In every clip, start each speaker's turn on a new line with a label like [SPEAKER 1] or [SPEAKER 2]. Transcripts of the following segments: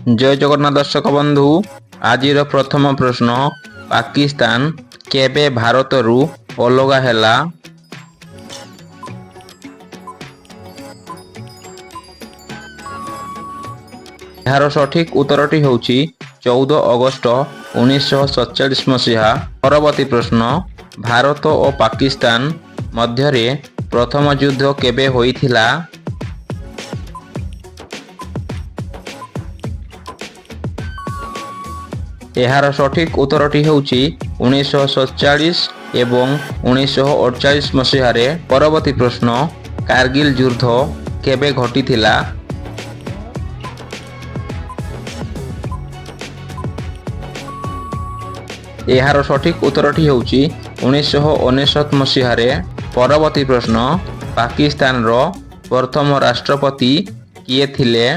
[SPEAKER 1] जय जगन्नाथ दर्शक बंधु आजिर प्रथम प्रश्न पाकिस्तान केबे भारतरू अलगा हैला। यार सठिक उत्तरटी होउची 14 अगस्त 1947 मसीहा। परवर्ती प्रश्न भारत और पाकिस्तान मध्यरे प्रथम युद्ध केबे होइथिला। यार सठिक उत्तरटी होउची 1947 एवं 1948 मसीह। परवर्ती प्रश्न कारगिल युद्ध केबे घटिथिला। यार सठिक उत्तरटी होउची 1959 मसीह। परवर्ती प्रश्न पाकिस्तान रो प्रथम राष्ट्रपति किए थिले।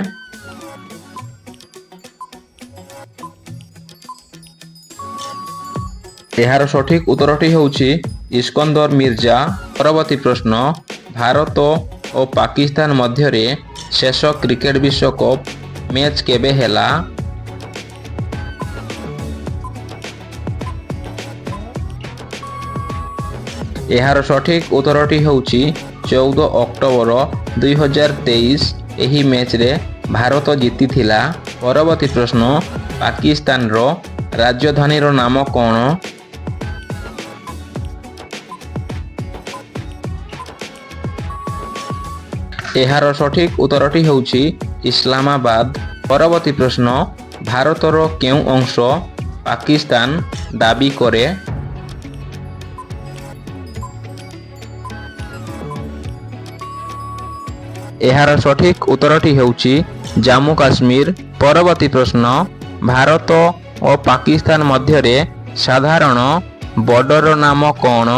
[SPEAKER 1] यार सठिक उत्तरटी होउची इस्कंदर मिर्जा। परवर्ती प्रश्न भारत और पाकिस्तान मध्यरे शेष क्रिकेट विश्वकप मैच केबे हैला। यार सठिक उत्तरटी होउची 14 अक्टोबर 2023। एही मैच रे भारत जीती थिला। परवर्ती प्रश्न पाकिस्तान रो राजधानी रो नाम कौन। यार सठिक उत्तरटी होउची इस्लामाबाद। परवर्ती प्रश्न भारतर केउ अंश पाकिस्तान दाबी करे। यार सठिक उत्तरटी होउची जम्मू काश्मीर। परवर्ती प्रश्न भारत और पाकिस्तान मध्यरे साधारण बॉर्डर नाम कौन।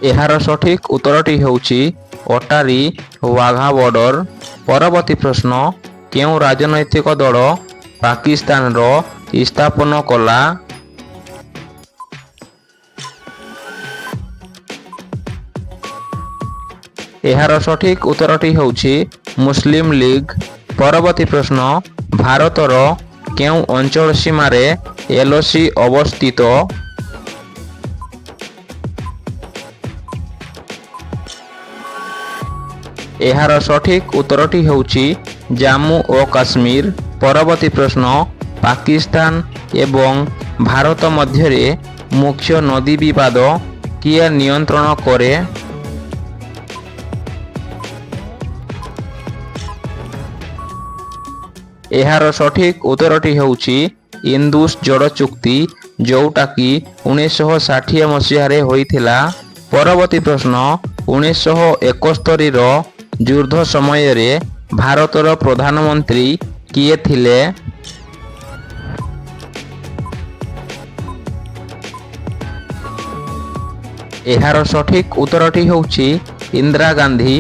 [SPEAKER 1] यार सठिक उत्तरटी होउची अटारी वाघा बॉर्डर। परवर्ती प्रश्न केउ राजनैतिक दल पाकिस्तान रो स्थापन कला। यार सठिक उत्तरटी होउची मुस्लिम लीग। परवर्ती प्रश्न भारतर केउ अंचल सीमारे एलओसी अवस्थित। यार सठिक उत्तरटी होउची जम्मू और काश्मीर। परवर्ती प्रश्न पाकिस्तान एवं भारत मध्यरे मुख्य नदी विवाद किए नियंत्रण करे। यार सठिक उत्तरटी होउची इंदुस जड़ चुक्ति जोटा कि 1960 मसीह होइथिला। परवर्ती प्रश्न 1971 रो युद्ध समय रे भारतर प्रधानमंत्री किए थिले। यार सठिक उत्तरटी होउची इंदिरा गांधी।